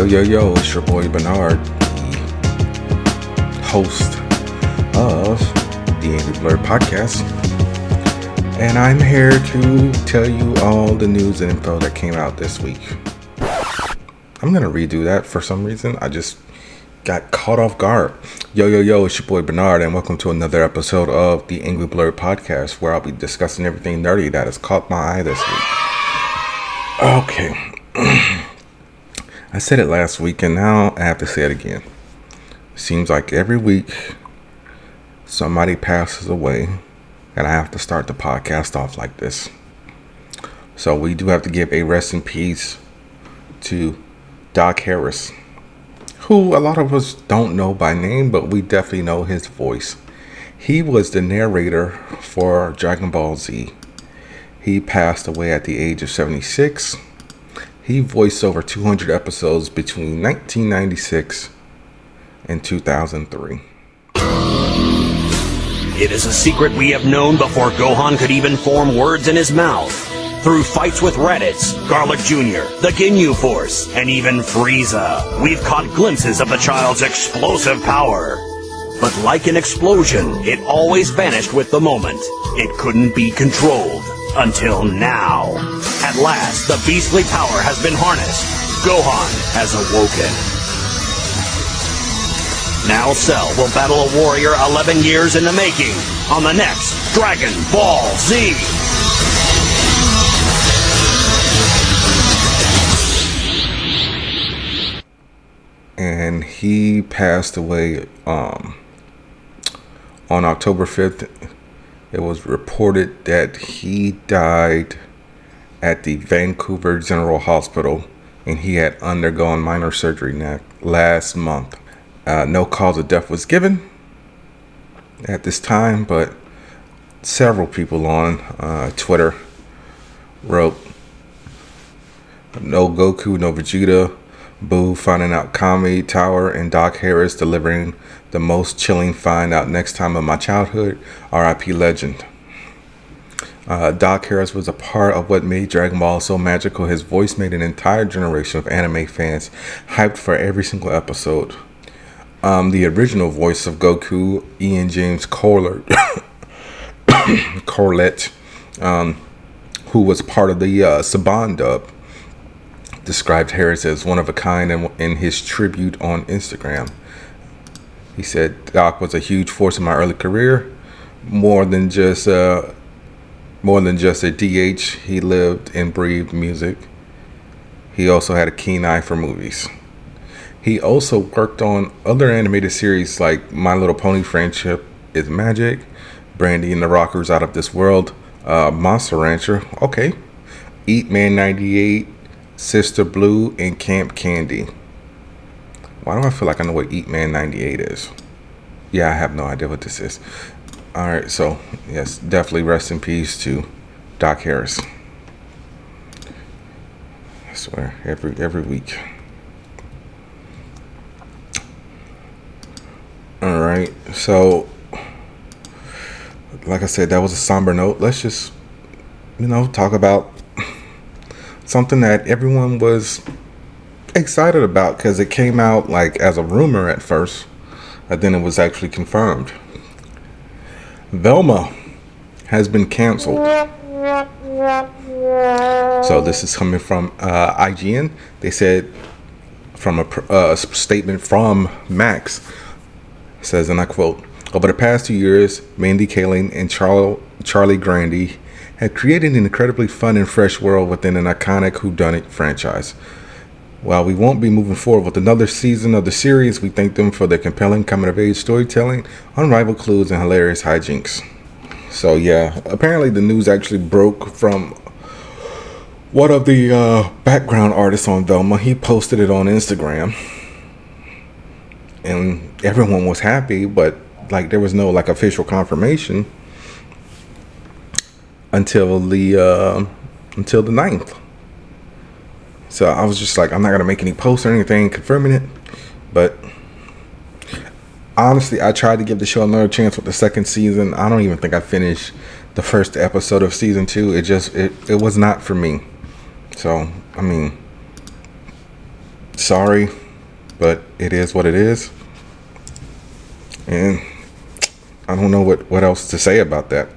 Yo, it's your boy Bernard, the host of the Angry Blerd podcast. And I'm here to tell you all the news and info that came out this week. I'm going to redo that for some reason. I just got caught off guard. Yo, it's your boy Bernard, and welcome to another episode of the Angry Blerd podcast, where I'll be discussing everything nerdy that has caught my eye this week. Okay. I said it last week, and now I have to say it again. Seems like every week somebody passes away, and I have to start the podcast off like this. So we do have to give a rest in peace to Doc Harris, who a lot of us don't know by name, but we definitely know his voice. He was the narrator for Dragon Ball Z. He passed away at the age of 76. He voiced over 200 episodes between 1996 and 2003. It is a secret we have known before Gohan could even form words in his mouth. Through fights with Reddits, Garlic Jr., the Ginyu Force, and even Frieza, we've caught glimpses of the child's explosive power. But like an explosion, it always vanished with the moment. It couldn't be controlled. Until now. At last, the beastly power has been harnessed. Gohan has awoken. Now Cell will battle a warrior 11 years in the making on the next Dragon Ball Z. And he passed away on October 5th. It was reported that he died at the Vancouver General Hospital, and he had undergone minor surgery last month. No cause of death was given at this time, but several people on Twitter wrote, "No Goku, no Vegeta, Boo finding out Kami Tower, and Doc Harris delivering the most chilling find out next time of my childhood. R.I.P. legend." Doc Harris was a part of what made Dragon Ball so magical. His voice made an entire generation of anime fans hyped for every single episode. The original voice of Goku, Ian James Corlett, who was part of the Saban dub, described Harris as one of a kind in his tribute on Instagram. He said, "Doc was a huge force in my early career. More than just a DH, he lived and breathed music. He also had a keen eye for movies. He also worked on other animated series like My Little Pony Friendship is Magic, Brandy and the Rockers Out of This World, Monster Rancher, okay, Eat Man 98, Sister Blue, and Camp Candy." Why do I feel like I know what Eat Man 98 is? Yeah, I have no idea what this is. Alright, so yes, definitely rest in peace to Doc Harris. I swear, every week. Alright, so like I said, that was a somber note. Let's just, talk about something that everyone was excited about, because it came out like as a rumor at first, and then it was actually confirmed. Velma has been canceled. So this is coming from IGN. They said from a statement from Max. It says, and I quote, "Over the past 2 years, Mindy Kaling and Charlie Grandy have created an incredibly fun and fresh world within an iconic whodunit franchise. While we won't be moving forward with another season of the series, we thank them for their compelling coming-of-age storytelling, unrivaled clues, and hilarious hijinks." So yeah, apparently the news actually broke from one of the background artists on Velma. He posted it on Instagram, and everyone was happy, but there was no official confirmation until the 9th. So I was just like, I'm not going to make any posts or anything confirming it. But honestly, I tried to give the show another chance with the second season. I don't even think I finished the first episode of season 2. It was not for me. So, I mean, Sorry, but it is what it is. And I don't know what else to say about that.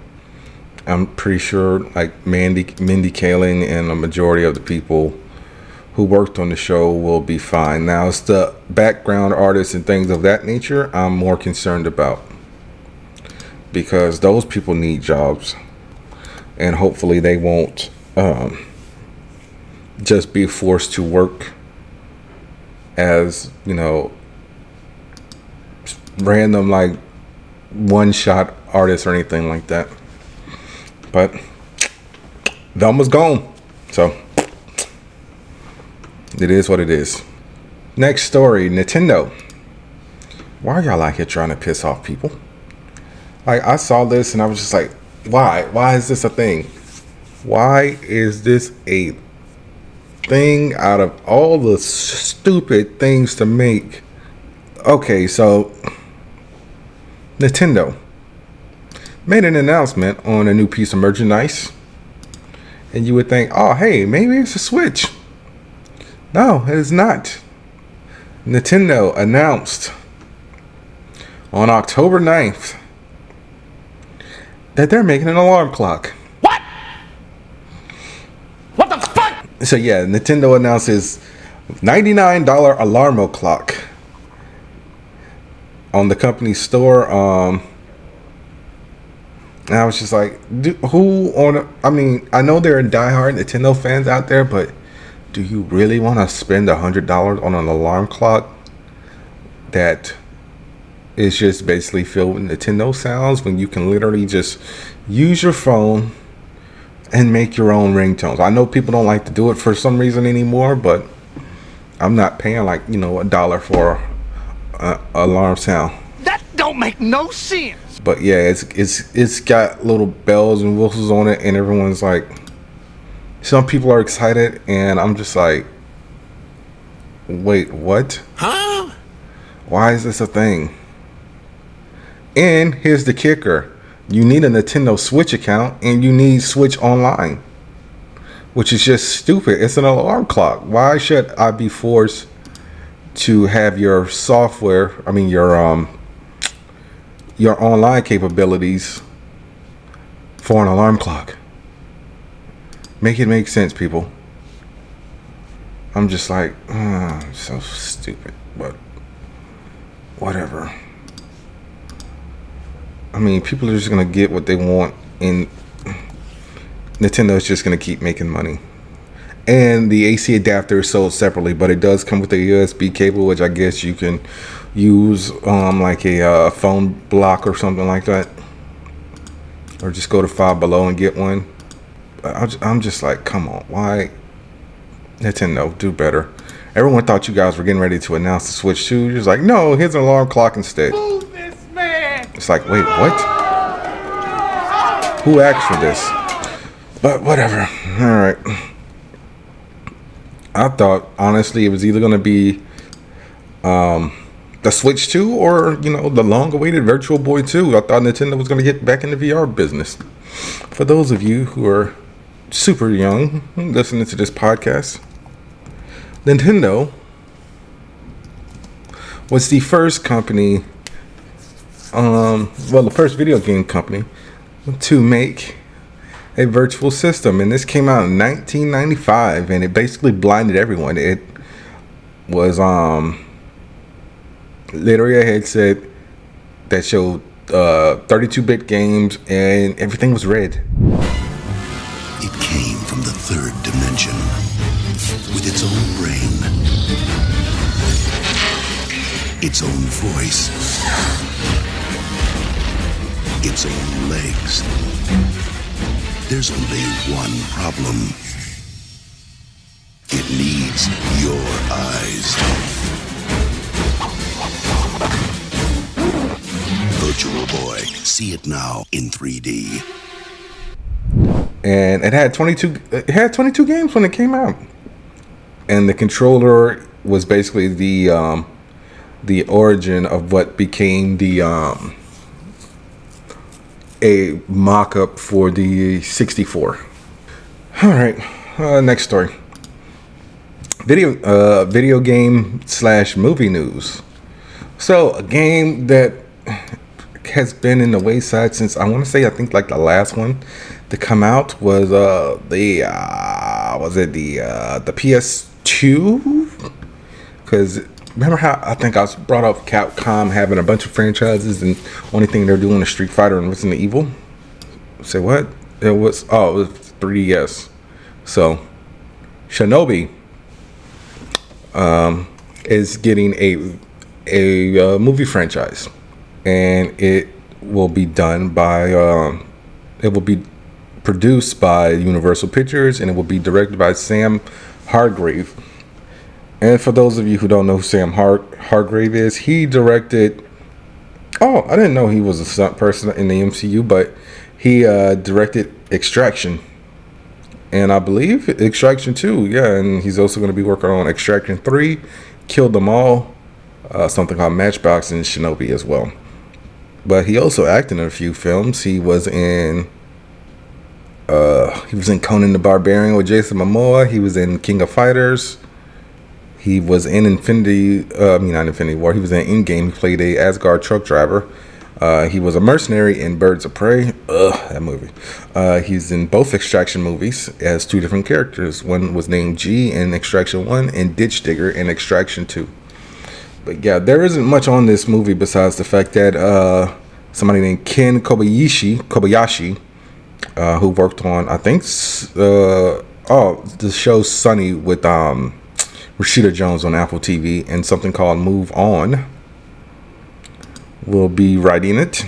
I'm pretty sure like Mindy Kaling and a majority of the people who worked on the show will be fine. Now it's the background artists and things of that nature I'm more concerned about, because those people need jobs, and hopefully they won't just be forced to work as, you know, random like one-shot artists or anything like that. But Velma's gone, so it is what it is. Next story, Nintendo. Why are y'all out here trying to piss off people? Like, I saw this and I was just like, why? Why is this a thing? Why is this a thing out of all the stupid things to make? Okay, so Nintendo made an announcement on a new piece of merchandise, and you would think, oh, hey, maybe it's a Switch. No, it is not. Nintendo announced on October 9th that they're making an alarm clock. What? What the fuck? So yeah, Nintendo announces $99 alarmo clock on the company's store. And I was just like, I mean, I know there are diehard Nintendo fans out there, but do you really want to spend $100 on an alarm clock that is just basically filled with Nintendo sounds, when you can literally just use your phone and make your own ringtones? I know people don't like to do it for some reason anymore, but I'm not paying like, you know, $1 for an alarm sound. That don't make no sense. But yeah, it's got little bells and whistles on it, and everyone's like, some people are excited, and I'm just like, wait, what? Huh? Why is this a thing? And here's the kicker. You need a Nintendo Switch account, and you need Switch Online, which is just stupid. It's an alarm clock. Why should I be forced to have your software, I mean your online capabilities for an alarm clock? Make it make sense, people. I'm just like, so stupid, but whatever. I mean, people are just gonna get what they want, and Nintendo is just gonna keep making money. And the AC adapter is sold separately, but it does come with a USB cable, which I guess you can use like a phone block or something like that, or just go to Five Below and get one. I'm just like, come on, why? Nintendo, do better. Everyone thought you guys were getting ready to announce the Switch 2. You're just like, no, here's an alarm clock instead. Move this man. It's like, wait, what? Who asked for this? But whatever. All right. I thought, honestly, it was either going to be the Switch 2 or, you know, the long-awaited Virtual Boy 2. I thought Nintendo was going to get back in the VR business. For those of you who are super young listening to this podcast, Nintendo was the first company, the first video game company to make a virtual system, and this came out in 1995, and it basically blinded everyone. It was literally a headset that showed 32-bit games, and everything was red. It came from the third dimension with its own brain, its own voice, its own legs. There's only one problem. It needs your eyes. Virtual Boy. See it now in 3D. And it had 22 games when it came out. And the controller was basically the origin of what became the a mock-up for the 64. All right, next story. video game / movie news. So a game that has been in the wayside since I think like the last one to come out was the PS2, because remember how I think I was brought up Capcom having a bunch of franchises and only thing they're doing is Street Fighter and Resident Evil. Say what? It was 3DS. So Shinobi is getting a movie franchise, and it will be done by it will be produced by Universal Pictures, and it will be directed by Sam Hargrave. And for those of you who don't know who Sam Hargrave is, he directed, I didn't know he was a stunt person in the MCU, but he directed Extraction, and I believe Extraction 2, yeah, and he's also going to be working on Extraction 3, Kill Them All, something called Matchbox, and Shinobi as well. But he also acted in a few films. He was in Conan the Barbarian with Jason Momoa. He was in King of Fighters. He was in not Infinity War. He was in Endgame. He played a Asgard truck driver. He was a mercenary in Birds of Prey. That movie. He's in both Extraction movies as two different characters. One was named G in Extraction 1 and Ditch Digger in Extraction 2. But yeah, there isn't much on this movie besides the fact that somebody named Ken Kobayashi, who worked on, I think, the show Sunny with Rashida Jones on Apple TV, and something called Move On, will be writing it.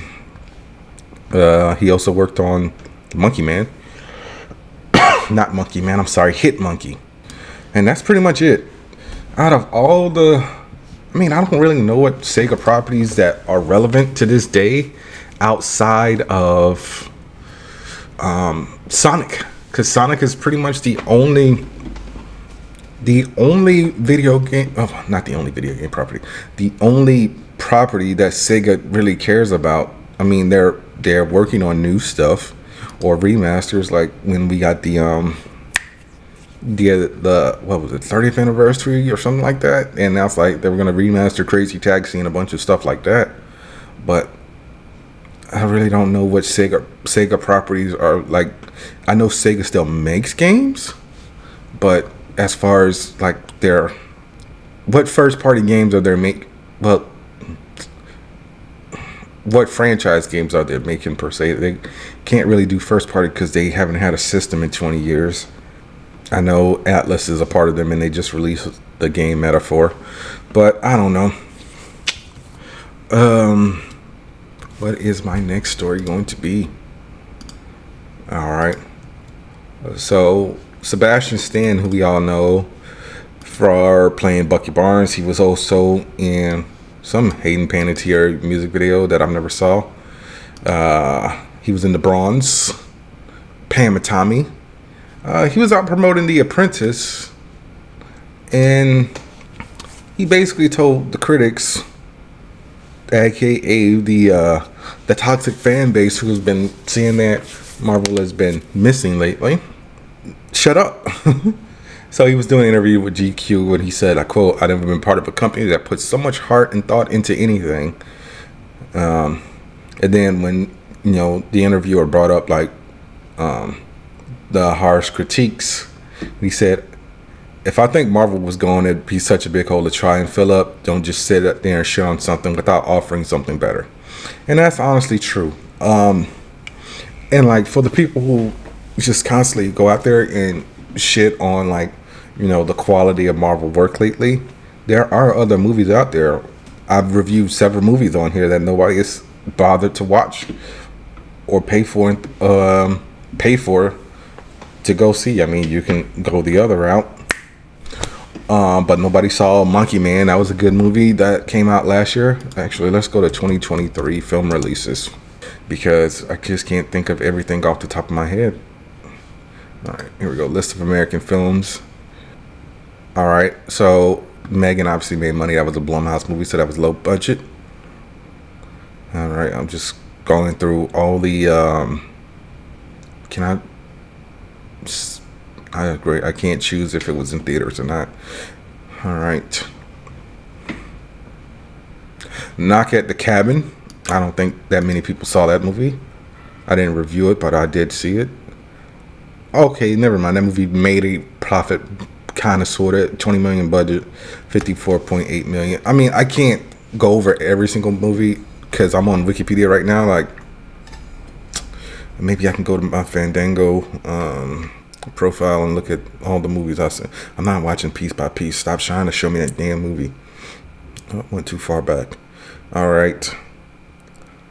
He also worked on Monkey Man. Not Monkey Man, I'm sorry, Hit Monkey. And that's pretty much it. Out of all I don't really know what Sega properties that are relevant to this day outside of Sonic, because Sonic is pretty much the only video game, not the only video game property, the only property that Sega really cares about. I mean, they're working on new stuff or remasters, like when we got the what was it, 30th anniversary or something like that, and that's like they were gonna remaster Crazy Taxi and a bunch of stuff like that. But I really don't know what Sega properties are like. I know Sega still makes games, but as far as like what first party games are they what franchise games are they making per se? They can't really do first party because they haven't had a system in 20 years. I know Atlas is a part of them, and they just released the game Metaphor, but I don't know. What is my next story going to be? All right. So Sebastian Stan, who we all know for playing Bucky Barnes, he was also in some Hayden Panettiere music video that I've never saw. He was in The Bronze, Pam and Tommy. He was out promoting The Apprentice, and he basically told the critics, aka the toxic fan base who's been seeing that Marvel has been missing lately, shut up. So he was doing an interview with GQ and he said, I quote, "I've never been part of a company that puts so much heart and thought into anything." And then when the interviewer brought up like the harsh critiques, he said, "If I think Marvel was going to be such a big hole to try and fill up, don't just sit up there and shit on something without offering something better." And that's honestly true. And like for the people who just constantly go out there and shit on like the quality of Marvel work lately, there are other movies out there. I've reviewed several movies on here that nobody has bothered to watch or pay for to go see. I mean, you can go the other route. But nobody saw Monkey Man. That was a good movie that came out last year. Actually, let's go to 2023 film releases, because I just can't think of everything off the top of my head. All right, here we go. List of American films. All right, so Megan obviously made money. That was a Blumhouse movie, so that was low budget. All right, I'm just going through all the. I agree. I can't choose if it was in theaters or not. All right. Knock at the Cabin. I don't think that many people saw that movie. I didn't review it, but I did see it. Okay, never mind. That movie made a profit, kind of, sort of. 20 million budget, 54.8 million. I mean, I can't go over every single movie because I'm on Wikipedia right now. Like, maybe I can go to my Fandango profile and look at all the movies I said. I'm not watching piece by piece. Stop trying to show me that damn movie. Oh, I went too far back. All right.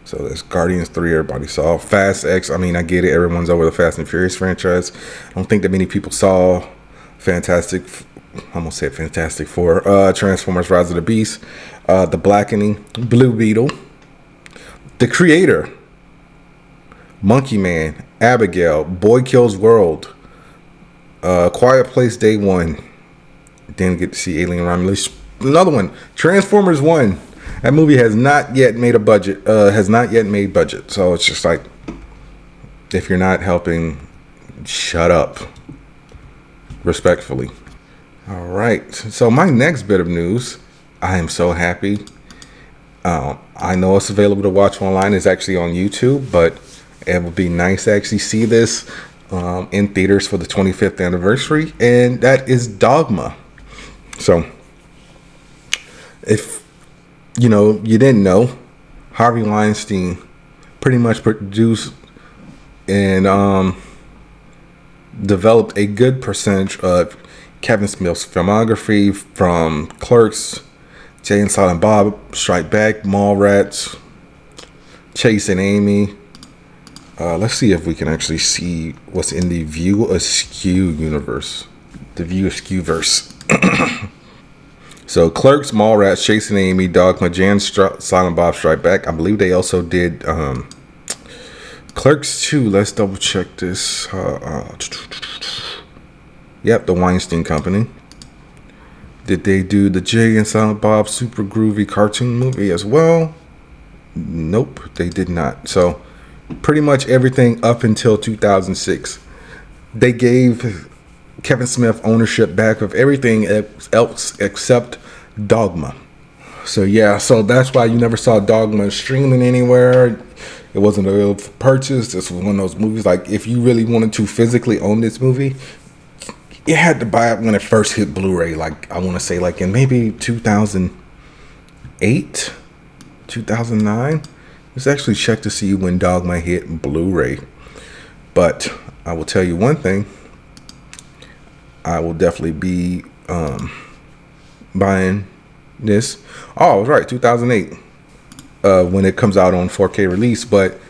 So there's Guardians 3, everybody saw. Fast X, I mean, I get it. Everyone's over the Fast and Furious franchise. I don't think that many people saw Fantastic Four. Transformers Rise of the Beast. The Blackening. Blue Beetle. The Creator. Monkey Man. Abigail. Boy Kills World. Quiet Place Day 1. Didn't get to see Alien Romulus. Another one. Transformers 1. That movie has not yet made a budget. So it's just like, if you're not helping, shut up. Respectfully. All right. So my next bit of news, I am so happy. I know it's available to watch online. It's actually on YouTube, but it would be nice to actually see this in theaters for the 25th anniversary, and that is Dogma. So, if you didn't know, Harvey Weinstein pretty much produced and developed a good percentage of Kevin Smith's filmography, from Clerks, Jay and Silent Bob Strike Back, Mallrats, Chasing Amy. Let's see if we can actually see what's in the View Askew universe. The View Askew verse. So Clerks, Mallrats, Chasing Amy, Dogma, Silent Bob Strike Back. I believe they also did Clerks 2. Let's double check this. Yep, the Weinstein Company. Did they do the Jay and Silent Bob super groovy cartoon movie as well? Nope, they did not. So pretty much everything up until 2006. They gave Kevin Smith ownership back of everything else except Dogma. So yeah, so that's why you never saw Dogma streaming anywhere. It wasn't available for purchase. This was one of those movies, like, if you really wanted to physically own this movie, you had to buy it when it first hit Blu-ray. Like, I want to say, like, in maybe 2008, 2009. Let's actually check to see when Dogma hit Blu-ray. But I will tell you one thing. I will definitely be buying this. Oh, right, 2008, when it comes out on 4K release. But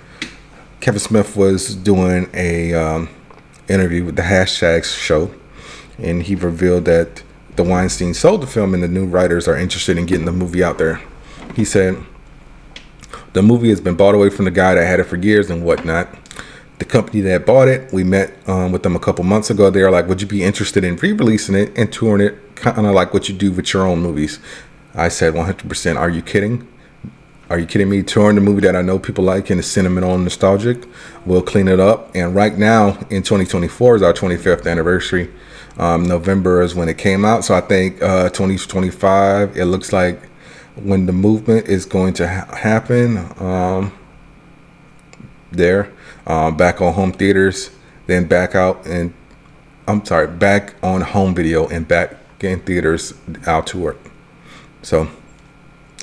Kevin Smith was doing a interview with the Hashtags show, and he revealed that the Weinstein sold the film and the new writers are interested in getting the movie out there. He said, the movie has been bought away from the guy that had it for years and whatnot. The company that bought it, we met with them a couple months ago. They are like, would you be interested in re-releasing it and touring it, kind of like what you do with your own movies? I said 100%. Are you kidding? Are you kidding me? Touring the movie that I know people like and is sentimental and nostalgic. We'll clean it up. And right now, in 2024 is our 25th anniversary. November is when it came out. So I think 2025, it looks like when the movement is going to happen there. Back on home theaters, then back on home video and back in theaters out to work. So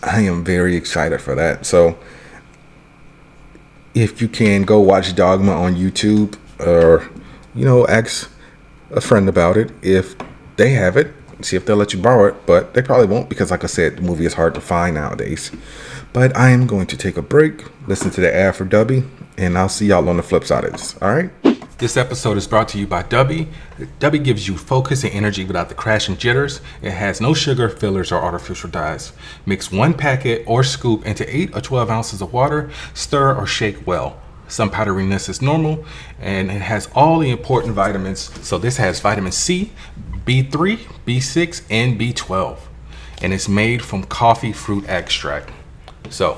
I am very excited for that. So if you can go watch Dogma on YouTube, or ask a friend about it if they have it, see if they'll let you borrow it. But they probably won't, because like I said, the movie is hard to find nowadays. But I am going to take a break, listen to the ad for Dubby, and I'll see y'all on the flip side of this. All right? This episode is brought to you by Dubby. Dubby gives you focus and energy without the crash and jitters. It has no sugar, fillers, or artificial dyes. Mix one packet or scoop into 8 or 12 ounces of water. Stir or shake well. Some powderiness is normal, and it has all the important vitamins. So this has vitamin C, B3, B6, and B12. And it's made from coffee fruit extract. So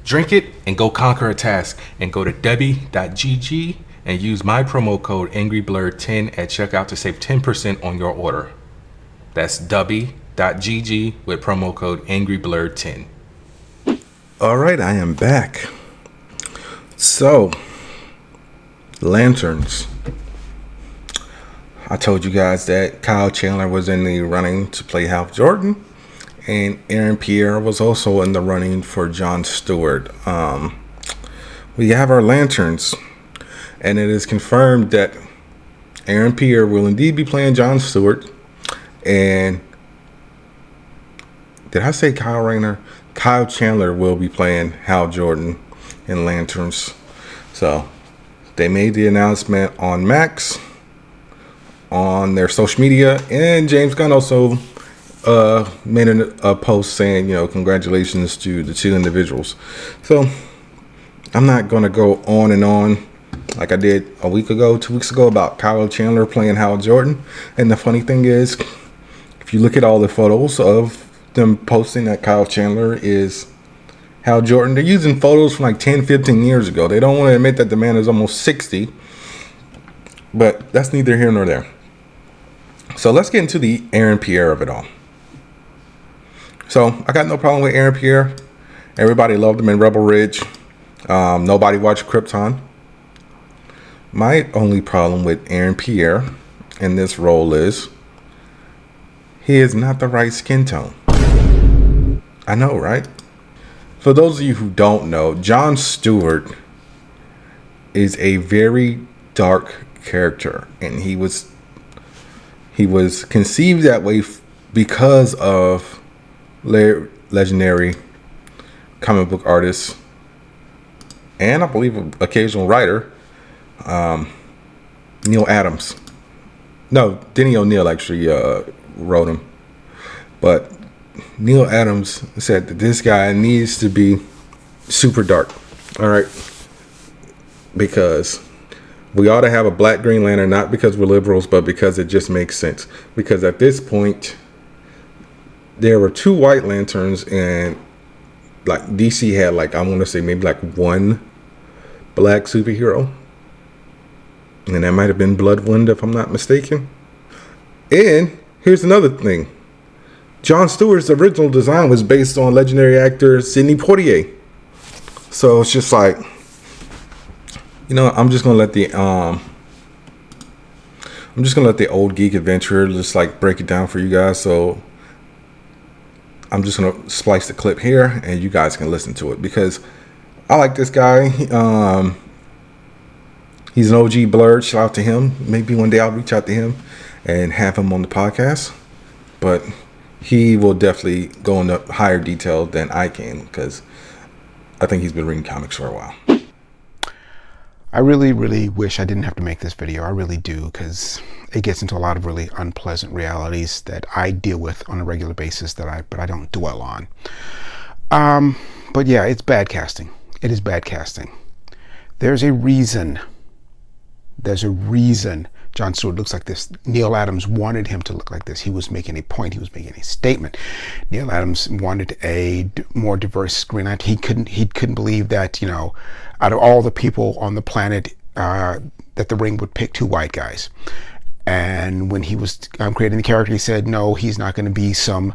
drink it and go conquer a task, and go to Debbie.gg and use my promo code Angry Blerd 10 at checkout to save 10% on your order. That's dubby.gg with promo code Angry Blerd 10. All right, I am back. So, lanterns. I told you guys that Kyle Chandler was in the running to play Hal Jordan, and Aaron Pierre was also in the running for Jon Stewart. We have our lanterns, and it is confirmed that Aaron Pierre will indeed be playing Jon Stewart. And did I say Kyle Rayner? Kyle Chandler will be playing Hal Jordan in Lanterns. So they made the announcement on Max, on their social media, and James Gunn also made a post saying, congratulations to the two individuals. So I'm not going to go on and on like I did 2 weeks ago about Kyle Chandler playing Hal Jordan. And the funny thing is, if you look at all the photos of them posting that Kyle Chandler is Hal Jordan, they're using photos from like 10, 15 years ago. They don't want to admit that the man is almost 60. But that's neither here nor there. So let's get into the Aaron Pierre of it all. So I got no problem with Aaron Pierre. Everybody loved him in Rebel Ridge. Nobody watched Krypton. My only problem with Aaron Pierre in this role is he is not the right skin tone. I know, right? For those of you who don't know, Jon Stewart is a very dark character, and he was conceived that way because of legendary comic book artist and I believe occasional writer Neil Adams. No, Denny O'Neil actually wrote him, but Neil Adams said that this guy needs to be super dark. All right, because we ought to have a black Green Lantern, not because we're liberals, but because it just makes sense. Because at this point, there were 2 white lanterns, and like DC had I want to say maybe 1 black superhero. And that might have been Bloodwind, if I'm not mistaken. And here's another thing. Jon Stewart's original design was based on legendary actor Sidney Poitier. So it's just I'm just gonna let the old geek adventurer just break it down for you guys. So I'm just gonna splice the clip here, and you guys can listen to it because I like this guy. He's an OG Blerd. Shout out to him. Maybe one day I'll reach out to him and have him on the podcast. But he will definitely go into higher detail than I can because I think he's been reading comics for a while. I really, really wish I didn't have to make this video. I really do, because it gets into a lot of really unpleasant realities that I deal with on a regular basis but I don't dwell on. But yeah, it's bad casting. It is bad casting. There's a reason Jon Stewart looks like this. Neil Adams wanted him to look like this. He was making a point. He was making a statement. Neil Adams wanted a more diverse Green Lantern. He couldn't believe that, out of all the people on the planet, that the Ring would pick 2 white guys. And when he was creating the character, he said, no, he's not going to be some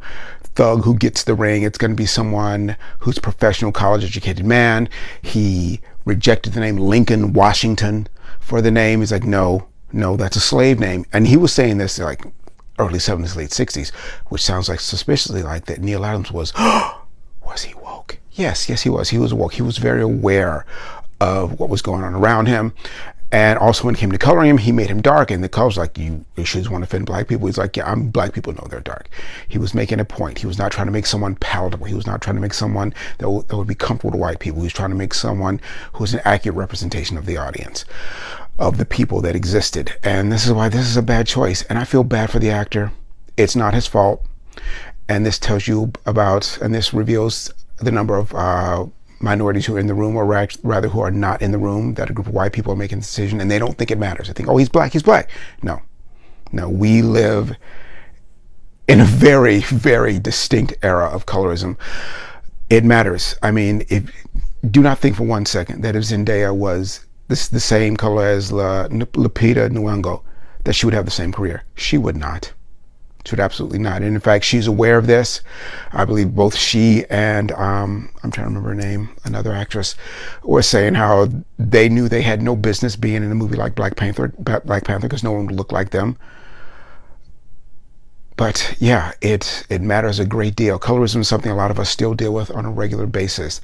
thug who gets the ring. It's going to be someone who's a professional, college-educated man. He rejected the name Lincoln Washington for the name. He's like, no, that's a slave name. And he was saying this early 70s, late 60s, which sounds suspiciously like that Neil Adams was he woke? Yes, he was. He was woke. He was very aware of what was going on around him. And also when it came to coloring him, he made him dark. And the colors you should want to offend black people. He's like, yeah, black people know they're dark. He was making a point. He was not trying to make someone palatable. He was not trying to make someone that would be comfortable to white people. He was trying to make someone who was an accurate representation of the audience, of the people that existed. And this is why this is a bad choice. And I feel bad for the actor. It's not his fault. And this tells you about, and this reveals the number of minorities who are in the room, or rather who are not in the room, that a group of white people are making the decision and they don't think it matters. They think, oh, he's black. No, we live in a very, very distinct era of colorism. It matters. I mean, do not think for one second that if Zendaya was the same color as Lupita Nyong'o, that she would have the same career. She would not. She would absolutely not. And in fact, she's aware of this. I believe both she and I'm trying to remember her name, another actress, was saying how they knew they had no business being in a movie like Black Panther because no one would look like them. But yeah, it matters a great deal. Colorism is something a lot of us still deal with on a regular basis.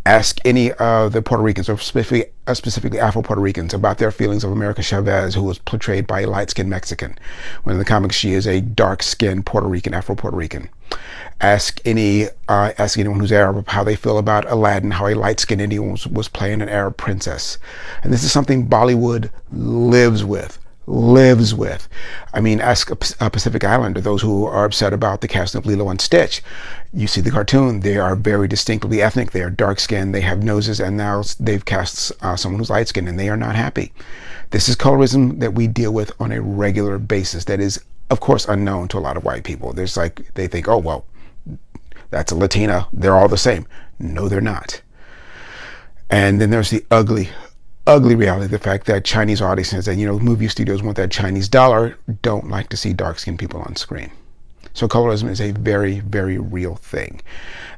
Ask any of the Puerto Ricans, or specifically Afro-Puerto Ricans, about their feelings of America Chavez, who was portrayed by a light-skinned Mexican, when in the comics she is a dark-skinned Puerto Rican, Afro-Puerto Rican. Ask anyone who's Arab how they feel about Aladdin, how a light-skinned Indian was playing an Arab princess. And this is something Bollywood lives with. I mean, ask a Pacific Islander, those who are upset about the casting of Lilo and Stitch. You see the cartoon, they are very distinctively ethnic. They are dark-skinned, they have noses, and now they've cast someone who's light-skinned, and they are not happy. This is colorism that we deal with on a regular basis that is, of course, unknown to a lot of white people. They think, oh, well, that's a Latina, they're all the same. No, they're not. And then there's the ugly reality, the fact that Chinese audiences and, movie studios want that Chinese dollar, don't like to see dark-skinned people on screen. So colorism is a very, very real thing.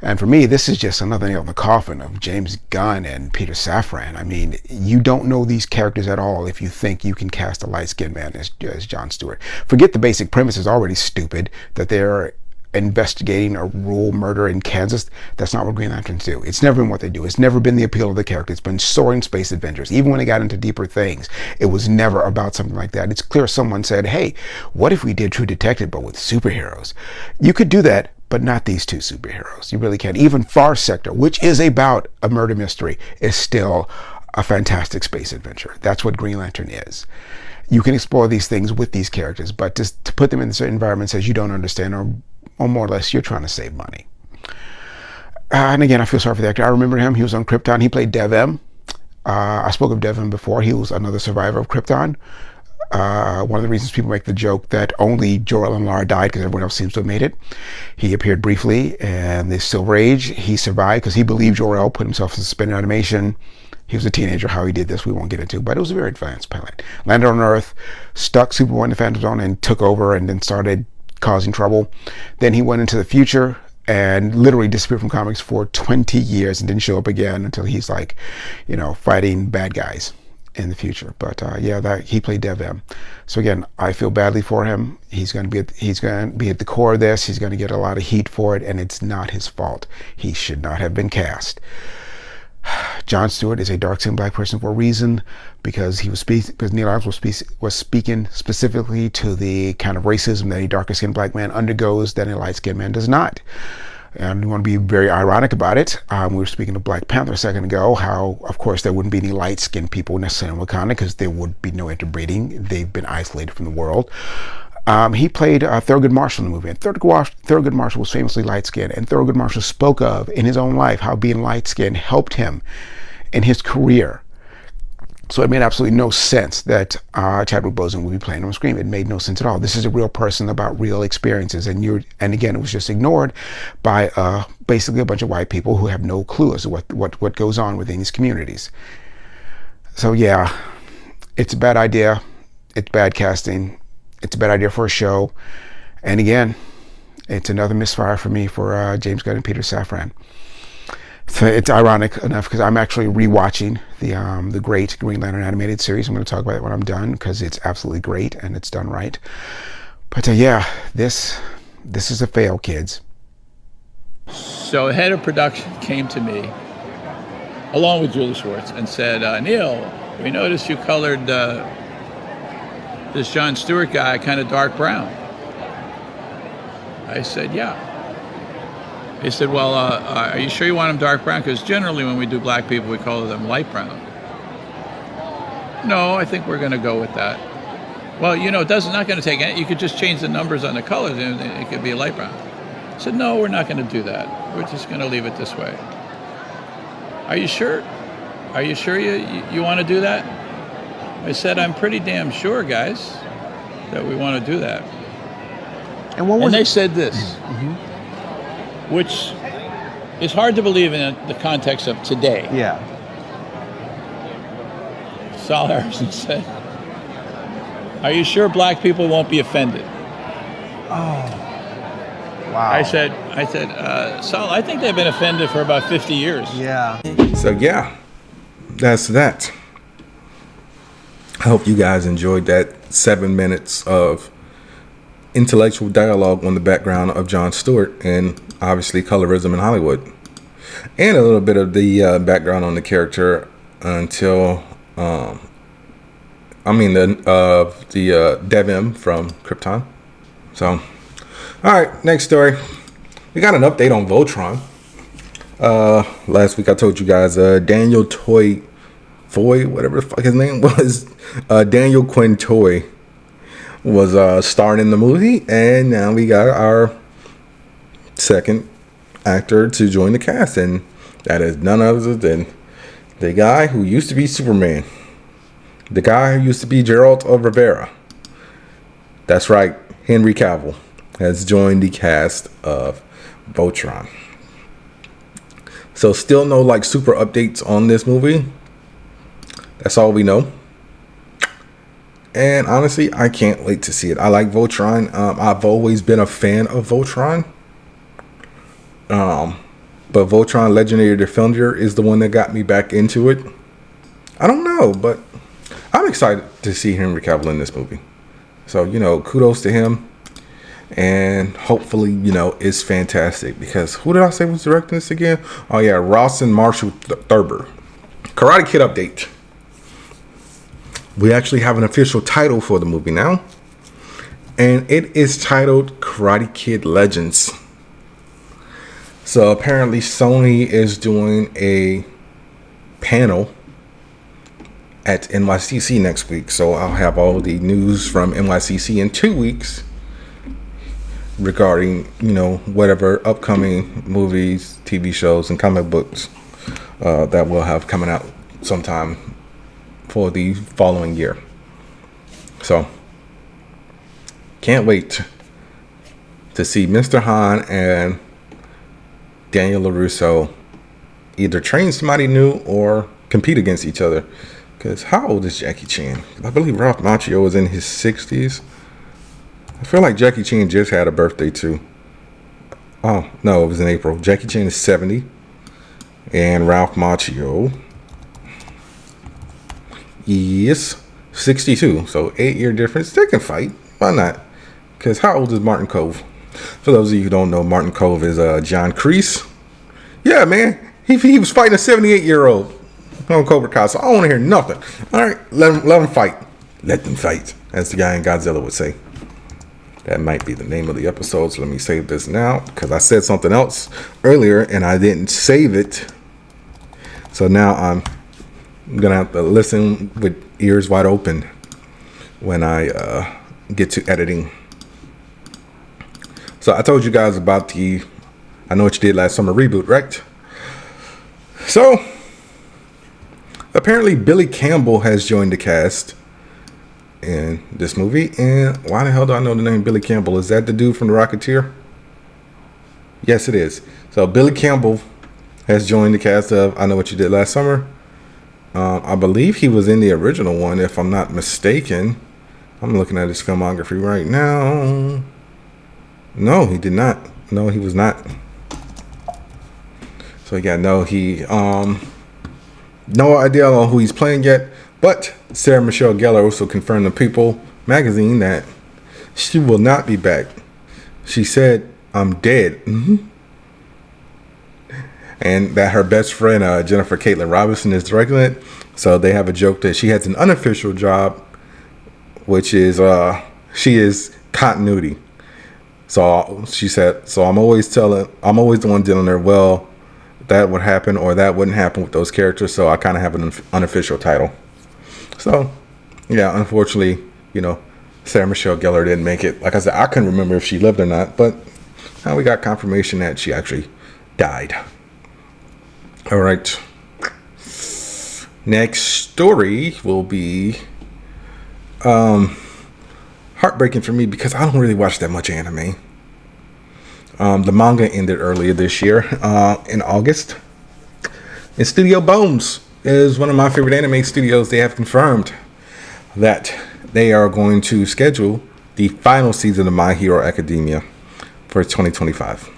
And for me, this is just another nail in the coffin of James Gunn and Peter Safran. I mean, you don't know these characters at all if you think you can cast a light-skinned man as Jon Stewart. Forget the basic premise is already stupid, that they're investigating a rural murder in Kansas. That's not what Green Lanterns do. It's never been what they do. It's never been the appeal of the character. It's been soaring space adventures. Even when they got into deeper things, it was never about something like that. It's clear someone said, hey, what if we did True Detective but with superheroes? You could do that, but not these two superheroes. You really can't. Even Far Sector, which is about a murder mystery, is still a fantastic space adventure. That's what Green Lantern is. You can explore these things with these characters, but just to put them in certain environments as you don't understand, or more or less, you're trying to save money. And again, I feel sorry for the actor. I remember him. He was on Krypton. He played Dev M. I spoke of Dev M before. He was another survivor of Krypton. One of the reasons people make the joke that only Jor-El and Lara died because everyone else seems to have made it. He appeared briefly in the Silver Age. He survived because he believed Jor-El put himself in suspended animation. He was a teenager. How he did this, we won't get into, but it was a very advanced pilot. Landed on Earth, stuck Superboy in the Phantom Zone, and took over and then started causing trouble. Then he went into the future and literally disappeared from comics for 20 years and didn't show up again until he's like, fighting bad guys in the future. But he played Dev M. So again, I feel badly for him. He's going to be at the core of this. He's going to get a lot of heat for it, and it's not his fault. He should not have been cast. Jon Stewart is a dark-skinned black person for a reason, because Neil Adams was speaking specifically to the kind of racism that a darker-skinned black man undergoes that a light-skinned man does not. And we want to be very ironic about it. We were speaking of Black Panther a second ago, how, of course, there wouldn't be any light-skinned people necessarily in Wakanda because there would be no interbreeding. They've been isolated from the world. He played Thurgood Marshall in the movie, and Thurgood Marshall was famously light-skinned, and Thurgood Marshall spoke of in his own life how being light-skinned helped him in his career. So it made absolutely no sense that Chadwick Boseman would be playing on screen. It made no sense at all. This is a real person about real experiences, and again, it was just ignored by basically a bunch of white people who have no clue as to what goes on within these communities. So yeah, it's a bad idea. It's bad casting. It's a bad idea for a show. And again, it's another misfire for me for James Gunn and Peter Safran. So it's ironic enough because I'm actually rewatching the great Green Lantern animated series. I'm going to talk about it when I'm done because it's absolutely great and it's done right. But this is a fail, kids. So the head of production came to me, along with Julie Schwartz, and said, Neil, we noticed you colored this Jon Stewart guy kind of dark brown. I said, yeah. He said, well, are you sure you want him dark brown? Because generally when we do black people, we color them light brown. No, I think we're going to go with that. Well, it's not going to take any. You could just change the numbers on the colors and it could be a light brown. I said, no, we're not going to do that. We're just going to leave it this way. Are you sure? Are you sure you want to do that? I said, I'm pretty damn sure, guys, that we want to do that. And they said this, which is hard to believe in the context of today. Yeah. Sal Harrison said, "Are you sure black people won't be offended?" Wow. I said, Sal, I think they've been offended for about 50 years. Yeah. So yeah, that's that. I hope you guys enjoyed that 7 minutes of intellectual dialogue on the background of Jon Stewart and obviously colorism in Hollywood, and a little bit of the background on the character until the Devim from Krypton. So, all right, next story. We got an update on Voltron. Last week I told you guys Daniel Foy, whatever the fuck his name was, Daniel Quinn Toy was starring in the movie, and now we got our second actor to join the cast, and that is none other than the guy who used to be Superman, the guy who used to be Geralt of Rivera. That's right, Henry Cavill has joined the cast of Voltron. So still no like super updates on this movie. That's all we know. And honestly, I can't wait to see it. I like Voltron. I've always been a fan of Voltron. But Voltron Legendary Defender is the one that got me back into it. I don't know, but I'm excited to see Henry Cavill in this movie. So, kudos to him. And hopefully, it's fantastic. Because who did I say was directing this again? Oh, yeah, Rawson Marshall Thurber. Karate Kid update. We actually have an official title for the movie now. And it is titled Karate Kid Legends. So apparently Sony is doing a panel at NYCC next week. So I'll have all the news from NYCC in 2 weeks regarding, whatever upcoming movies, TV shows, and comic books that we'll have coming out sometime for the following year. So can't wait to see Mr. Han and Daniel LaRusso either train somebody new or compete against each other. Because how old is Jackie Chan? I believe Ralph Macchio is in his 60s. I feel like Jackie Chan just had a birthday too. Oh, no, it was in April. Jackie Chan is 70. And Ralph Macchio is 62. So 8-year difference. They can fight. Why not? Because how old is Martin Cove? For those of you who don't know, Martin Cove is John Kreese. Yeah, man. He was fighting a 78-year-old on Cobra Kai. So I don't want to hear nothing. All right, let him fight. Let them fight, as the guy in Godzilla would say. That might be the name of the episode. So let me save this now, because I said something else earlier and I didn't save it. So now I'm gonna have to listen with ears wide open when I get to editing. So I told you guys about the I Know What You Did Last Summer reboot, right? So apparently Billy Campbell has joined the cast in this movie. And why the hell do I know the name Billy Campbell? Is that the dude from The Rocketeer? Yes, it is. So Billy Campbell has joined the cast of I Know What You Did Last Summer. I believe he was in the original one, if I'm not mistaken. I'm looking at his filmography right now. No, he did not. No, he was not. So yeah, no, no idea on who he's playing yet. But Sarah Michelle Gellar also confirmed to People magazine that she will not be back. She said, "I'm dead." And that her best friend, Jennifer Caitlin Robinson, is directing it. So they have a joke that she has an unofficial job, which is she is continuity. So she said, so I'm always the one telling her, well, that would happen or that wouldn't happen with those characters. So I kind of have an unofficial title. So yeah, unfortunately, Sarah Michelle Gellar didn't make it. Like I said, I couldn't remember if she lived or not, but now we got confirmation that she actually died. All right. Next story will be heartbreaking for me because I don't really watch that much anime. The manga ended earlier this year in August. And Studio Bones is one of my favorite anime studios. They have confirmed that they are going to schedule the final season of My Hero Academia for 2025.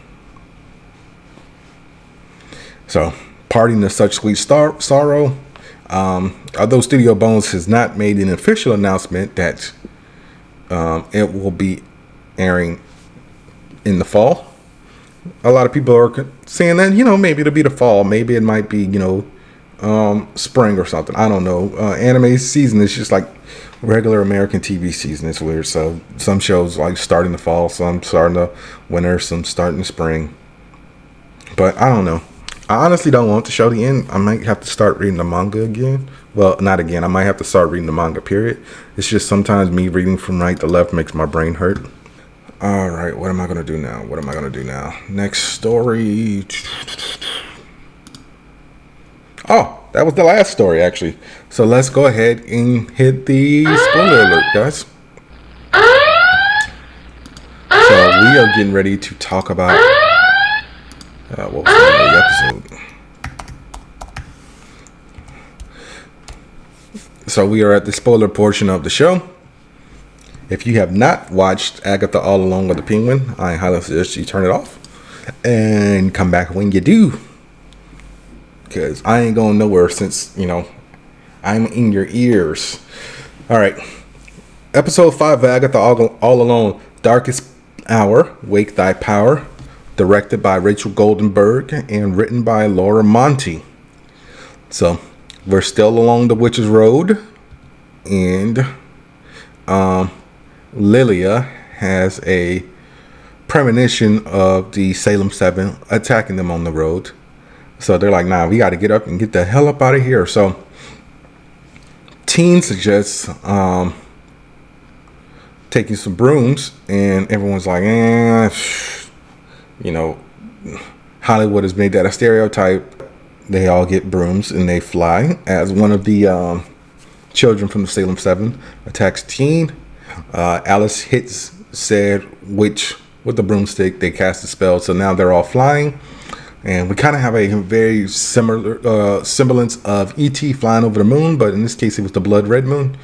So, parting to such sweet sorrow. Although Studio Bones has not made an official announcement that it will be airing in the fall, a lot of people are saying that, maybe it'll be the fall, maybe it might be, spring or something. I don't know. Anime season is just like regular American TV season. It's weird. So some shows like start in the fall, some start in the winter, some start in the spring. But I don't know. I honestly don't want the show to end. I might have to start reading the manga again. Well, not again. I might have to start reading the manga, period. It's just sometimes me reading from right to left makes my brain hurt. All right, what am I going to do now? Next story. Oh, that was the last story, actually. So let's go ahead and hit the spoiler alert, guys. So we are getting ready to talk about what was the name of the episode? So we are at the spoiler portion of the show. If you have not watched Agatha All Along with the Penguin, I highly suggest you turn it off and come back when you do. Because I ain't going nowhere since, I'm in your ears. All right. Episode 5 of Agatha All Along, Darkest Hour, Wake Thy Power. Directed by Rachel Goldenberg and written by Laura Monti. So, we're still along the Witch's Road. And Lilia has a premonition of the Salem 7 attacking them on the road. So they're like, nah, we got to get up and get the hell up out of here. So Teen suggests taking some brooms, and everyone's like, Hollywood has made that a stereotype. They all get brooms and they fly as one of the children from the Salem 7 attacks Teen. Alice hits said witch with the broomstick. They cast a spell, so now they're all flying. And we kind of have a very similar semblance of E.T. flying over the moon, but in this case it was the blood red moon.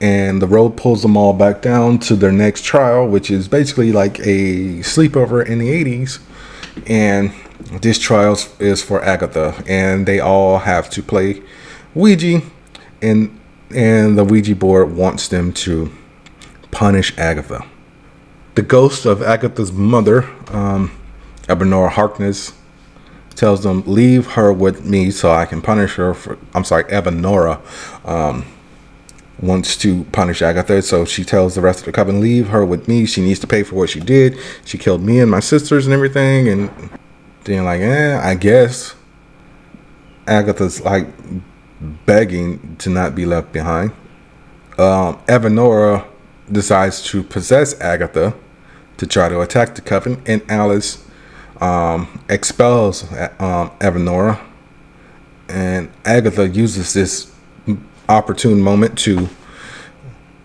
And the road pulls them all back down to their next trial, which is basically like a sleepover in the 80s. And this trial is for Agatha, and they all have to play Ouija, and the Ouija board wants them to punish Agatha. The ghost of Agatha's mother, Ebenora Harkness, tells them, leave her with me so I can punish her for, Ebenora wants to punish Agatha, so she tells the rest of the coven, leave her with me. She needs to pay for what she did. She killed me and my sisters and everything. And then I guess Agatha's like begging to not be left behind. Ebenora decides to possess Agatha to try to attack the coven, and Alice expels Ebenora, and Agatha uses this opportune moment to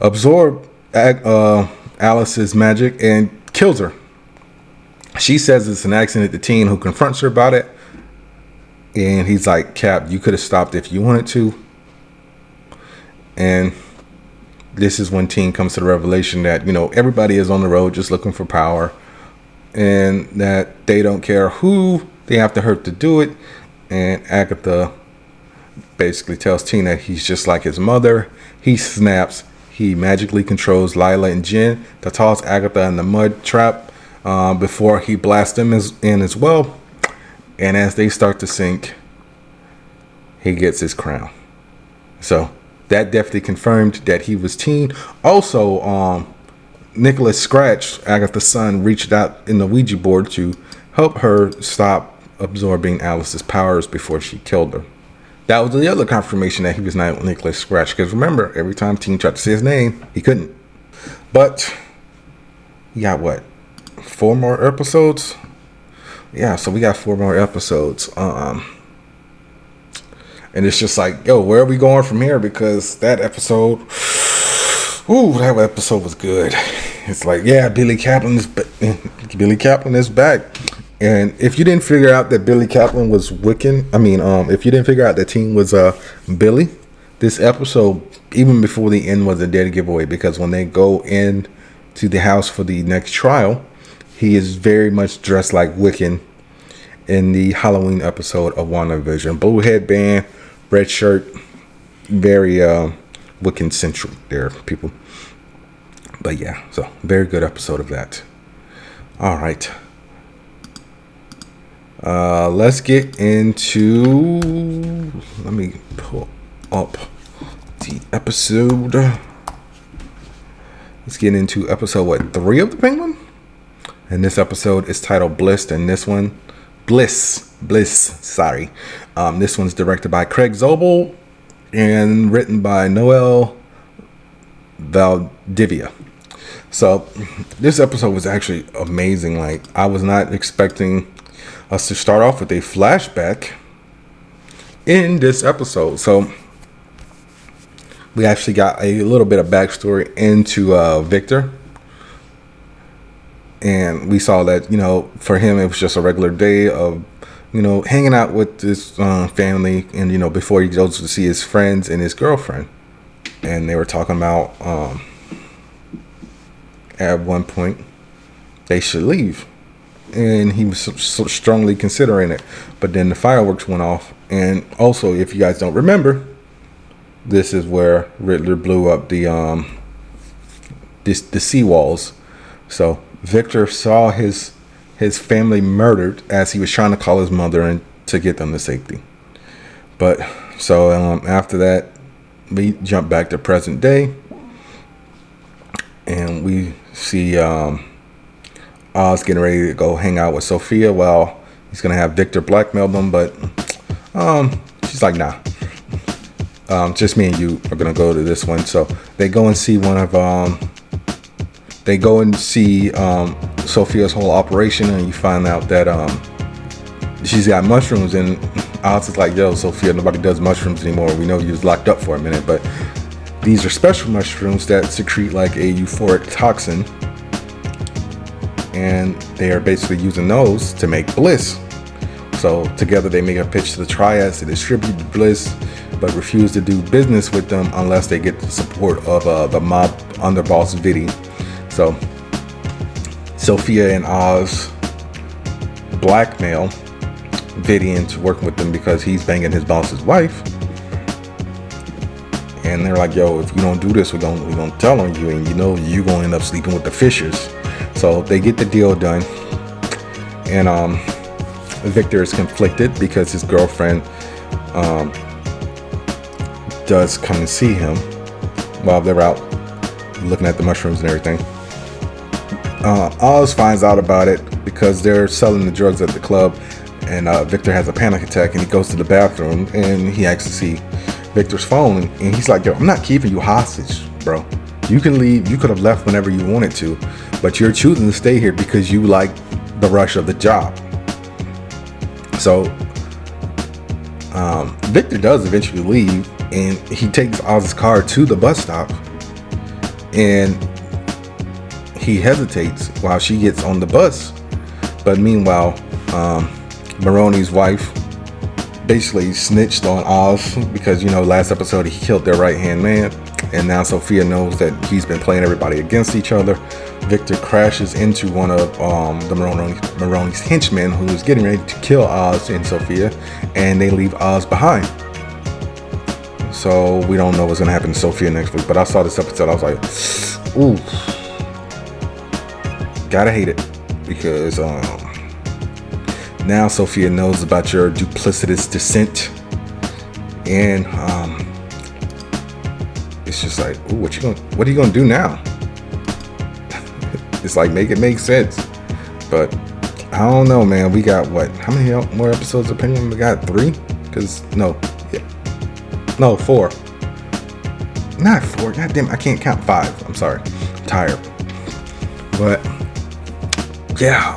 absorb Alice's magic and kills her. She says it's an accident to Teen, who confronts her about it, and he's like, Cap, you could have stopped if you wanted to. And this is when Teen comes to the revelation that everybody is on the road just looking for power, and that they don't care who they have to hurt to do it. And Agatha basically tells Teen that he's just like his mother. He snaps. He magically controls Lila and Jen to toss Agatha in the mud trap before he blasts them in as well. And as they start to sink, he gets his crown. So that definitely confirmed that he was Teen. Also, Nicholas Scratch, Agatha's son, reached out in the Ouija board to help her stop absorbing Alice's powers before she killed her. That was the other confirmation that he was not Nicholas Scratch, because remember, every time Teen tried to say his name, he couldn't. But we got 4 more episodes? Yeah, so we got 4 more episodes. And it's just like, yo, where are we going from here? Because that episode was good. It's like, yeah, Billy Kaplan is back. And if you didn't figure out that Billy Kaplan was Wiccan, if you didn't figure out that Teen was Billy, this episode, even before the end, was a dead giveaway, because when they go in to the house for the next trial, he is very much dressed like Wiccan in the Halloween episode of WandaVision. Blue headband, red shirt, very Wiccan central there, people. But yeah, so very good episode of that. All right. Let's get into, let me pull up the episode. Let's get into episode 3 of The Penguin. And this episode is titled Bliss, and this one, Bliss, sorry. This one's directed by Craig Zobel and written by Noel Valdivia. So this episode was actually amazing. Like, I was not expecting us to start off with a flashback in this episode. So we actually got a little bit of backstory into Victor. And we saw that, for him, it was just a regular day of, hanging out with this family. And, before he goes to see his friends and his girlfriend. And they were talking about, at one point, they should leave. And he was so strongly considering it. But then the fireworks went off. And also, if you guys don't remember, this is where Riddler blew up the seawalls. So Victor saw his family murdered as he was trying to call his mother and to get them to safety. But so after that, we jump back to present day, and we see Oz getting ready to go hang out with Sophia while he's gonna have Victor blackmail them. But she's like, nah, just me and you are gonna go to this one. So they go and see Sophia's whole operation, and you find out that she's got mushrooms, and Oz is like, yo, Sophia, nobody does mushrooms anymore. We know you was locked up for a minute, but these are special mushrooms that secrete like a euphoric toxin, and they are basically using those to make bliss. So together they make a pitch to the Triads to distribute the bliss, but refuse to do business with them unless they get the support of the mob underboss Vitti. So Sophia and Oz blackmail Vitti into working with them because he's banging his boss's wife. And they're like, yo, if you don't do this, we're gonna tell on you, and you're gonna end up sleeping with the Fishers. So they get the deal done, and Victor is conflicted because his girlfriend does come and see him while they're out looking at the mushrooms and everything. Oz finds out about it because they're selling the drugs at the club, and Victor has a panic attack, and he goes to the bathroom, and he asks to see Victor's phone, and he's like, yo, I'm not keeping you hostage, bro. You can leave. You could have left whenever you wanted to, but you're choosing to stay here because you like the rush of the job. So Victor does eventually leave, and he takes Oz's car to the bus stop, and he hesitates while she gets on the bus. But meanwhile, Maroni's wife basically snitched on Oz because, last episode he killed their right-hand man, and now Sophia knows that he's been playing everybody against each other. Victor crashes into one of the Maroni's henchmen who is getting ready to kill Oz and Sophia, and they leave Oz behind. So we don't know what's going to happen to Sophia next week, but I saw this episode, I was like, ooh, gotta hate it, because now Sophia knows about your duplicitous descent, and it's just like, ooh, what are you gonna do now? It's like, make it make sense. But I don't know, man. We got how many more episodes of Penguin? We got 3? No, 4. Not 4. God damn, I can't count 5. I'm sorry. I'm tired. But yeah,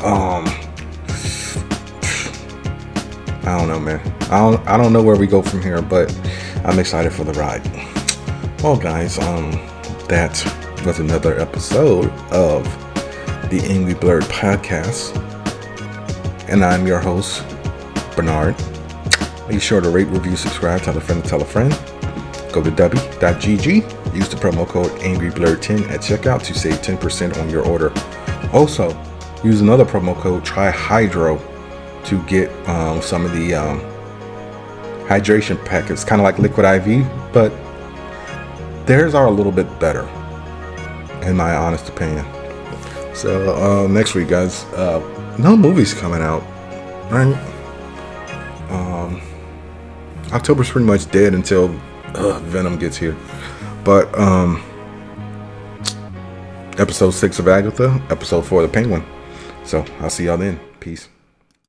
I don't know, man. I don't know where we go from here, but I'm excited for the ride. Well, guys, that was another episode of the Angry Blerd podcast. And I'm your host, Bernard. Be sure to rate, review, subscribe, tell a friend to tell a friend. Go to w.gg. Use the promo code Angry Blerd 10 at checkout to save 10% on your order. Also, use another promo code Try Hydro to get some of the hydration packets, kind of like Liquid IV, but theirs are a little bit better, in my honest opinion. So next week, guys, no movies coming out, right? October's pretty much dead until Venom gets here. But episode 6 of Agatha, episode 4 of the Penguin. So I'll see y'all then. Peace.